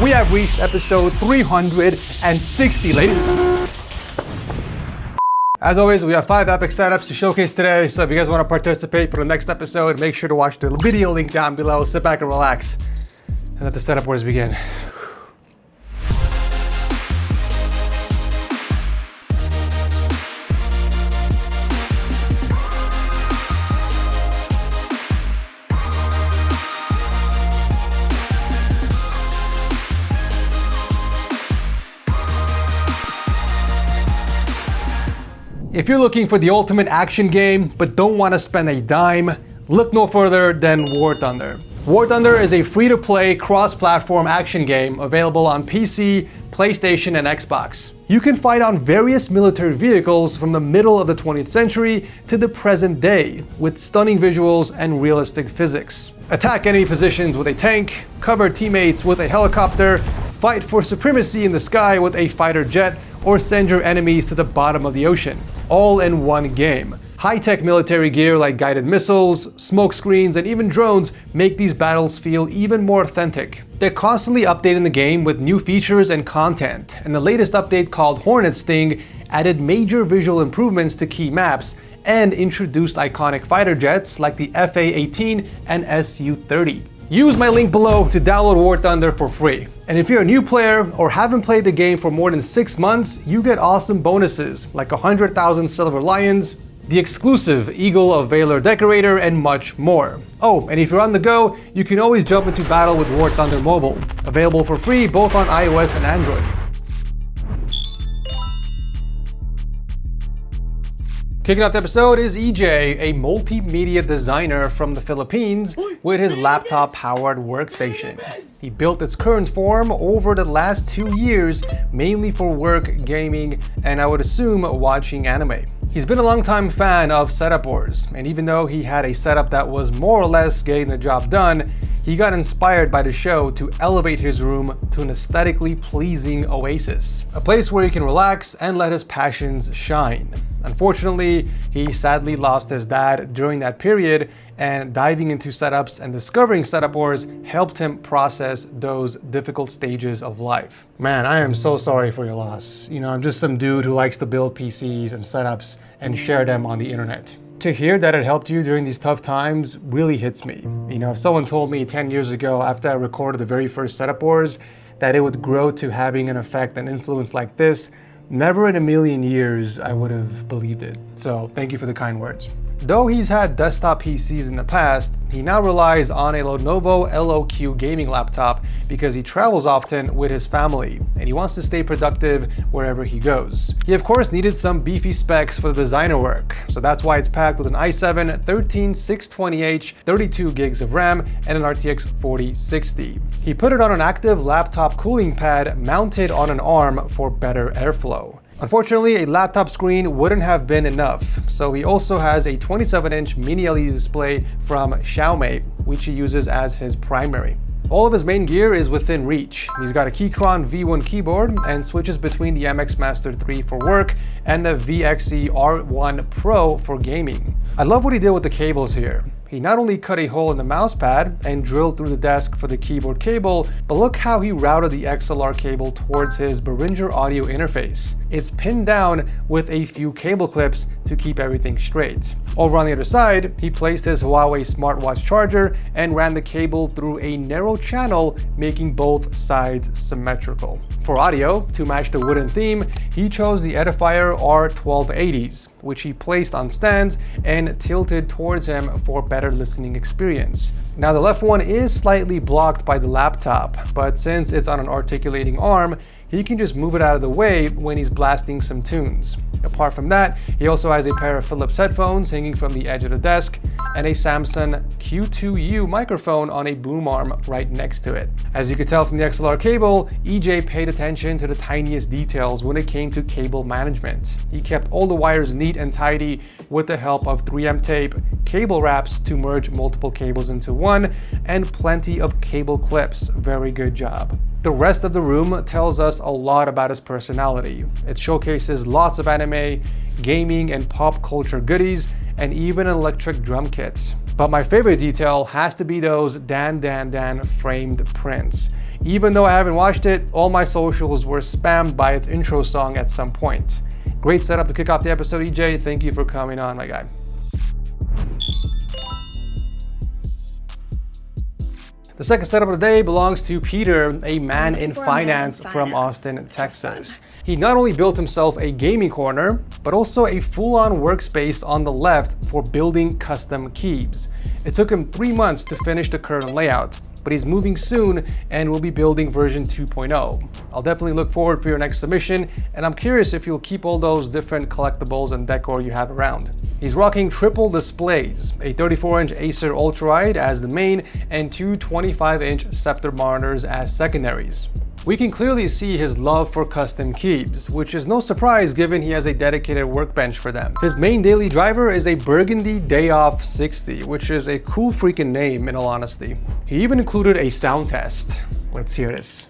We have reached episode 360, ladies. As always, we have 5 epic setups to showcase today, so if you guys want to participate for the next episode, make sure to watch the video link down below. Sit back and relax, and let the setup wars begin. If you're looking for the ultimate action game, but don't want to spend a dime, look no further than War Thunder. War Thunder is a free-to-play, cross-platform action game available on PC, PlayStation, and Xbox. You can fight on various military vehicles from the middle of the 20th century to the present day, with stunning visuals and realistic physics. Attack enemy positions with a tank, cover teammates with a helicopter, fight for supremacy in the sky with a fighter jet, or send your enemies to the bottom of the ocean, all in one game. High-tech military gear like guided missiles, smoke screens, and even drones make these battles feel even more authentic. They're constantly updating the game with new features and content, and the latest update called Hornet Sting added major visual improvements to key maps and introduced iconic fighter jets like the FA-18 and Su-30. Use my link below to download War Thunder for free. And if you're a new player or haven't played the game for more than 6 months, you get awesome bonuses like 100,000 Silver Lions, the exclusive Eagle of Valor Decorator, and much more. Oh, and if you're on the go, you can always jump into battle with War Thunder Mobile, available for free both on iOS and Android. Kicking off the episode is EJ, a multimedia designer from the Philippines with his laptop-powered workstation. He built its current form over the last 2 years, mainly for work, gaming, and I would assume watching anime. He's been a long-time fan of setup wars, and even though he had a setup that was more or less getting the job done, he got inspired by the show to elevate his room to an aesthetically pleasing oasis, a place where he can relax and let his passions shine. Unfortunately, he sadly lost his dad during that period, and diving into setups and discovering setup wars helped him process those difficult stages of life. Man, I am so sorry for your loss. You know, I'm just some dude who likes to build PCs and setups and share them on the internet. To hear that it helped you during these tough times really hits me. You know, if someone told me 10 years ago after I recorded the very first setup wars that it would grow to having an effect and influence like this, never in a million years I would have believed it. So thank you for the kind words. Though he's had desktop PCs in the past, he now relies on a Lenovo LOQ gaming laptop because he travels often with his family and he wants to stay productive wherever he goes. He of course needed some beefy specs for the designer work, so that's why it's packed with an i7-13620H, 32 gigs of RAM, and an RTX 4060. He put it on an active laptop cooling pad mounted on an arm for better airflow. Unfortunately, a laptop screen wouldn't have been enough, so he also has a 27-inch mini LED display from Xiaomi, which he uses as his primary. All of his main gear is within reach. He's got a Keychron V1 keyboard and switches between the MX Master 3 for work and the VXE R1 Pro for gaming. I love what he did with the cables here. He not only cut a hole in the mouse pad and drilled through the desk for the keyboard cable, but look how he routed the XLR cable towards his Behringer audio interface. It's pinned down with a few cable clips to keep everything straight. Over on the other side, he placed his Huawei smartwatch charger and ran the cable through a narrow channel, making both sides symmetrical. For audio, to match the wooden theme, he chose the Edifier R1280s, which he placed on stands and tilted towards him for better listening experience. Now the left one is slightly blocked by the laptop, but since it's on an articulating arm, he can just move it out of the way when he's blasting some tunes. Apart from that, he also has a pair of Philips headphones hanging from the edge of the desk and a Samsung Q2U microphone on a boom arm right next to it. As you can tell from the XLR cable, EJ paid attention to the tiniest details when it came to cable management. He kept all the wires neat and tidy with the help of 3M tape, cable wraps to merge multiple cables into one, and plenty of cable clips. Very good job. The rest of the room tells us a lot about his personality. It showcases lots of anime, gaming, and pop culture goodies, and even electric drum kits. But my favorite detail has to be those Dan framed prints. Even though I haven't watched it, all my socials were spammed by its intro song at some point. Great setup to kick off the episode, EJ. Thank you for coming on, my guy. The second setup of the day belongs to Peter, a man in finance from Austin, Texas. He not only built himself a gaming corner, but also a full-on workspace on the left for building custom keys. It took him 3 months to finish the current layout, but he's moving soon and will be building version 2.0. I'll definitely look forward for your next submission, and I'm curious if you'll keep all those different collectibles and decor you have around. He's rocking triple displays, a 34-inch Acer Ultrawide as the main and two 25-inch Scepter monitors as secondaries. We can clearly see his love for custom keys, which is no surprise given he has a dedicated workbench for them. His main daily driver is a Burgundy Day Off 60, which is a cool freaking name in all honesty. He even included a sound test. Let's hear this.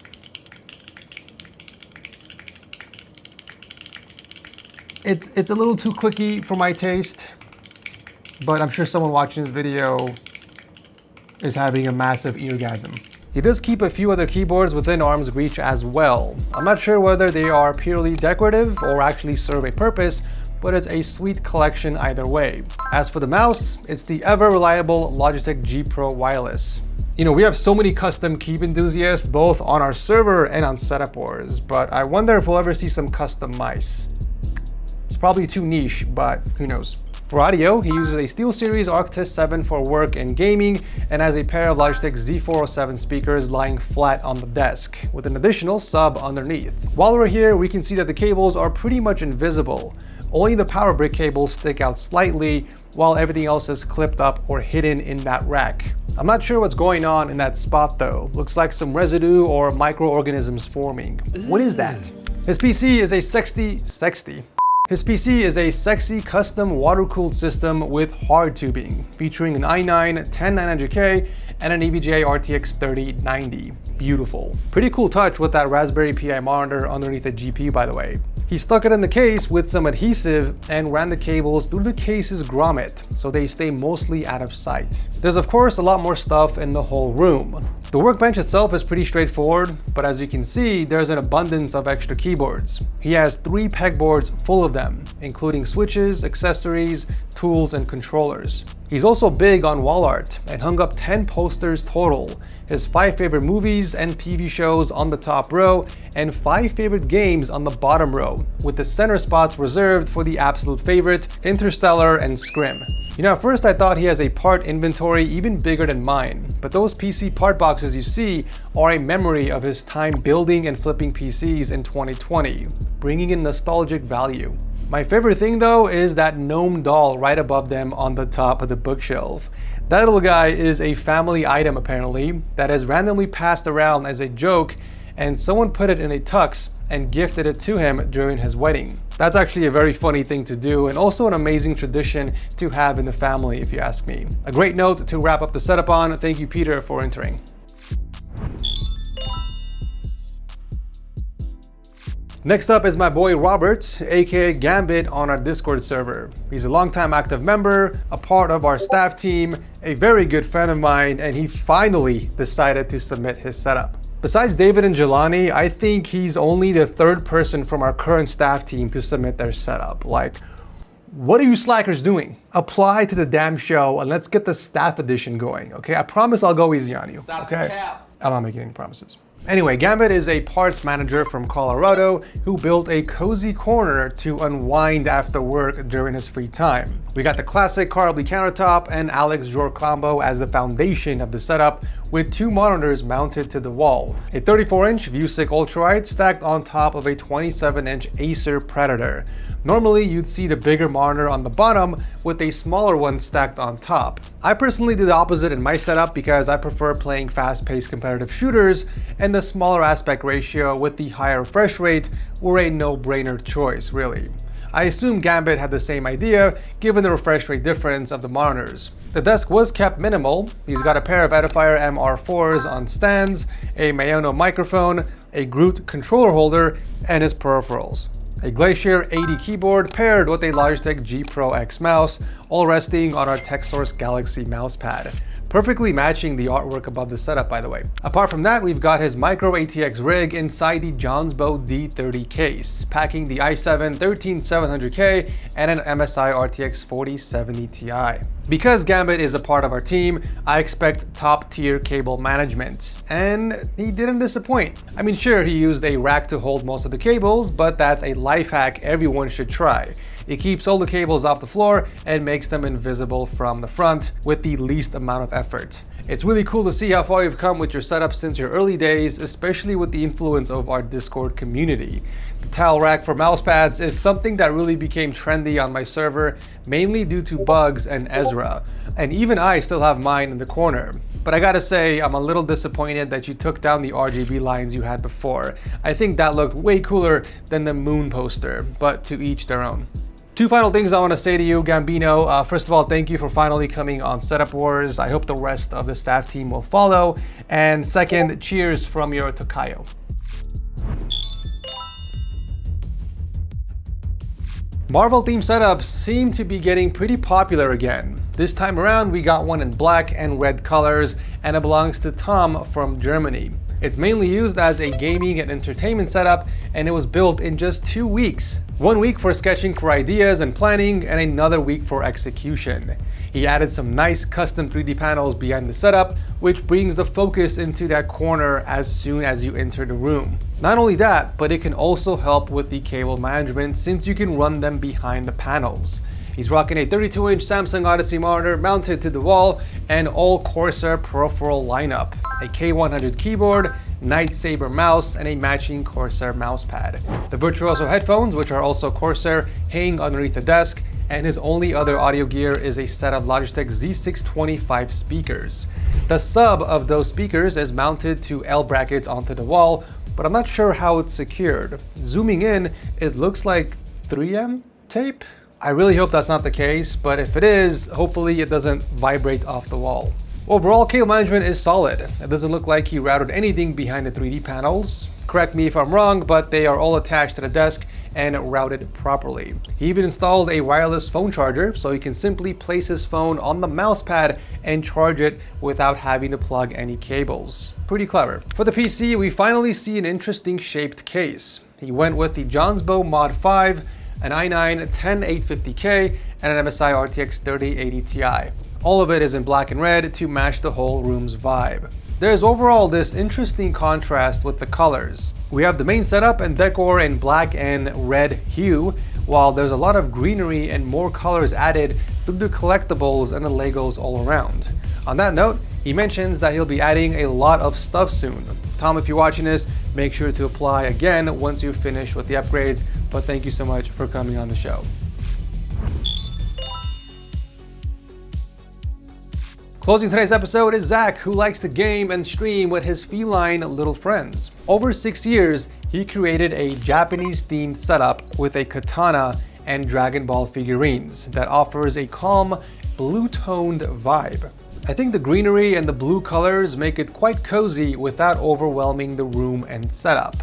It's a little too clicky for my taste, but I'm sure someone watching this video is having a massive eargasm. He does keep a few other keyboards within arm's reach as well. I'm not sure whether they are purely decorative or actually serve a purpose, but it's a sweet collection either way. As for the mouse, it's the ever reliable Logitech G Pro Wireless. You know, we have so many custom key enthusiasts both on our server and on setup wars, but I wonder if we'll ever see some custom mice. It's probably too niche, but who knows. For audio, he uses a SteelSeries Arctis 7 for work and gaming and has a pair of Logitech Z407 speakers lying flat on the desk, with an additional sub underneath. While we're here, we can see that the cables are pretty much invisible. Only the power brick cables stick out slightly, while everything else is clipped up or hidden in that rack. I'm not sure what's going on in that spot though. Looks like some residue or microorganisms forming. What is that? His PC is a sexy custom water-cooled system with hard tubing, featuring an i9 10900K and an EVGA RTX 3090. Beautiful. Pretty cool touch with that Raspberry Pi monitor underneath the GPU, by the way. He stuck it in the case with some adhesive and ran the cables through the case's grommet, so they stay mostly out of sight. There's of course a lot more stuff in the whole room. The workbench itself is pretty straightforward, but as you can see, there's an abundance of extra keyboards. He has 3 pegboards full of them, including switches, accessories, tools, and controllers. He's also big on wall art and hung up 10 posters total. His 5 favorite movies and TV shows on the top row, and 5 favorite games on the bottom row, with the center spots reserved for the absolute favorite, Interstellar and Scrim. You know, at first I thought he has a part inventory even bigger than mine, but those PC part boxes you see are a memory of his time building and flipping PCs in 2020, bringing in nostalgic value. My favorite thing though is that gnome doll right above them on the top of the bookshelf. That little guy is a family item apparently that is randomly passed around as a joke, and someone put it in a tux and gifted it to him during his wedding. That's actually a very funny thing to do and also an amazing tradition to have in the family if you ask me. A great note to wrap up the setup on. Thank you, Peter, for entering. Next up is my boy Robert, aka Gambit, on our Discord server. He's a longtime active member, a part of our staff team, a very good friend of mine, and he finally decided to submit his setup. Besides David and Jelani, I think he's only the 3rd person from our current staff team to submit their setup. Like, what are you slackers doing? Apply to the damn show and let's get the staff edition going, okay? I promise I'll go easy on you, okay? I'm not making any promises. Anyway, Gambit is a parts manager from Colorado who built a cozy corner to unwind after work during his free time. We got the classic Carly countertop and Alex drawer combo as the foundation of the setup, with 2 monitors mounted to the wall. A 34-inch ViewSync Ultrawide stacked on top of a 27-inch Acer Predator. Normally, you'd see the bigger monitor on the bottom with a smaller one stacked on top. I personally do the opposite in my setup because I prefer playing fast-paced competitive shooters, and the smaller aspect ratio with the higher refresh rate were a no-brainer choice, really. I assume Gambit had the same idea, given the refresh rate difference of the monitors. The desk was kept minimal. He's got a pair of Edifier MR4s on stands, a Mayono microphone, a Groot controller holder, and his peripherals. A Glacier 80 keyboard paired with a Logitech G Pro X mouse, all resting on our TechSource Galaxy mousepad. perfectly matching the artwork above the setup, by the way. Apart from that, we've got his micro ATX rig inside the Johnsbow D30 case, packing the i7 13700K and an MSI RTX 4070 Ti. Because Gambit is a part of our team, I expect top-tier cable management, and he didn't disappoint. I mean, sure, he used a rack to hold most of the cables, but that's a life hack everyone should try. It keeps all the cables off the floor and makes them invisible from the front with the least amount of effort. It's really cool to see how far you've come with your setup since your early days, especially with the influence of our Discord community. The towel rack for mouse pads is something that really became trendy on my server, mainly due to bugs and Ezra. And even I still have mine in the corner. But I gotta say, I'm a little disappointed that you took down the RGB lines you had before. I think that looked way cooler than the moon poster, but to each their own. Two final things I want to say to you, Gambino. First of all, thank you for finally coming on Setup Wars. I hope the rest of the staff team will follow. And second, cheers from your Tokayo. Marvel theme setups seem to be getting pretty popular again. This time around, we got one in black and red colors, and it belongs to Tom from Germany. It's mainly used as a gaming and entertainment setup, and it was built in just 2 weeks. 1 week for sketching for ideas and planning, and another week for execution. He added some nice custom 3D panels behind the setup, which brings the focus into that corner as soon as you enter the room. Not only that, but it can also help with the cable management since you can run them behind the panels. He's rocking a 32-inch Samsung Odyssey monitor mounted to the wall and all Corsair peripheral lineup, a K100 keyboard, Night Saber mouse, and a matching Corsair mousepad. The Virtuoso headphones, which are also Corsair, hang underneath the desk, and his only other audio gear is a set of Logitech Z625 speakers. The sub of those speakers is mounted to L brackets onto the wall, but I'm not sure how it's secured. Zooming in, it looks like 3M tape? I really hope that's not the case, but if it is, hopefully it doesn't vibrate off the wall. Overall, cable management is solid. It doesn't look like he routed anything behind the 3D panels. Correct me if I'm wrong, but they are all attached to the desk and routed properly. He even installed a wireless phone charger, so he can simply place his phone on the mouse pad and charge it without having to plug any cables. Pretty clever. For the PC, we finally see an interesting shaped case. He went with the Johnsbow Mod 5, an i9 10850K, and an MSI RTX 3080 Ti. All of it is in black and red to match the whole room's vibe. There's overall this interesting contrast with the colors. We have the main setup and decor in black and red hue, while there's a lot of greenery and more colors added through the collectibles and the Legos all around. On that note, he mentions that he'll be adding a lot of stuff soon. Tom, if you're watching this, make sure to apply again once you finish with the upgrades, but thank you so much for coming on the show. Closing today's episode is Zach, who likes to game and stream with his feline little friends. Over 6 years, he created a Japanese-themed setup with a katana and Dragon Ball figurines that offers a calm, blue-toned vibe. I think the greenery and the blue colors make it quite cozy without overwhelming the room and setup.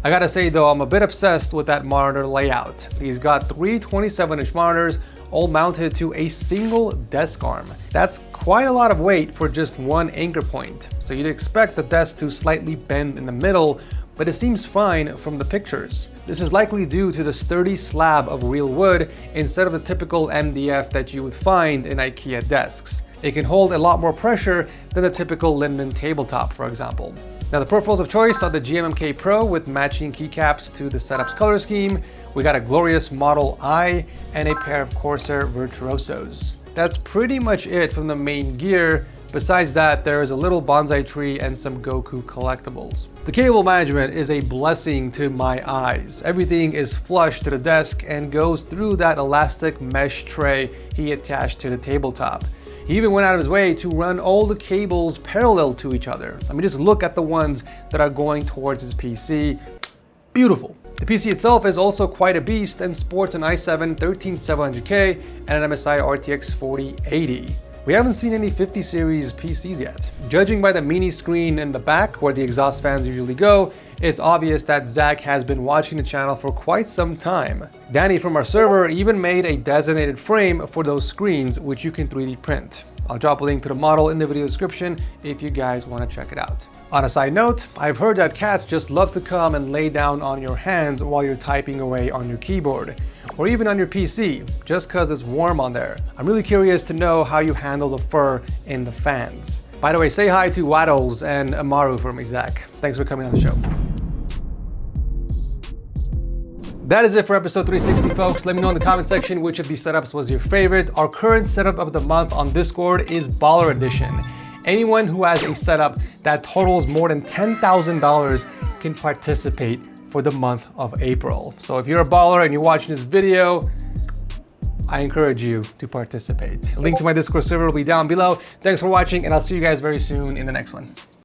I gotta say though, I'm a bit obsessed with that monitor layout. He's got 3 27-inch monitors all mounted to a single desk arm. That's quite a lot of weight for just one anchor point, so you'd expect the desk to slightly bend in the middle, but it seems fine from the pictures. This is likely due to the sturdy slab of real wood instead of the typical MDF that you would find in IKEA desks. It can hold a lot more pressure than the typical Lindman tabletop, for example. Now the peripherals of choice are the GMMK Pro with matching keycaps to the setup's color scheme. We got a glorious Model I and a pair of Corsair Virtuosos. That's pretty much it from the main gear. Besides that, there is a little bonsai tree and some Goku collectibles. The cable management is a blessing to my eyes. Everything is flush to the desk and goes through that elastic mesh tray he attached to the tabletop. He even went out of his way to run all the cables parallel to each other. I mean, just look at the ones that are going towards his PC. Beautiful. The PC itself is also quite a beast and sports an i7 13700K and an MSI RTX 4080. We haven't seen any 50 series PCs yet. Judging by the mini screen in the back where the exhaust fans usually go, it's obvious that Zach has been watching the channel for quite some time. Danny from our server even made a designated frame for those screens which you can 3D print. I'll drop a link to the model in the video description if you guys want to check it out. On a side note, I've heard that cats just love to come and lay down on your hands while you're typing away on your keyboard, or even on your PC, just cause it's warm on there. I'm really curious to know how you handle the fur in the fans. By the way, say hi to Waddles and Amaru for me, Zach. Thanks for coming on the show. That is it for episode 360, folks. Let me know in the comment section which of these setups was your favorite. Our current setup of the month on Discord is Baller Edition. Anyone who has a setup that totals more than $10,000 can participate for the month of April. So if you're a baller and you're watching this video, I encourage you to participate. A link to my Discord server will be down below. Thanks for watching, and I'll see you guys very soon in the next one.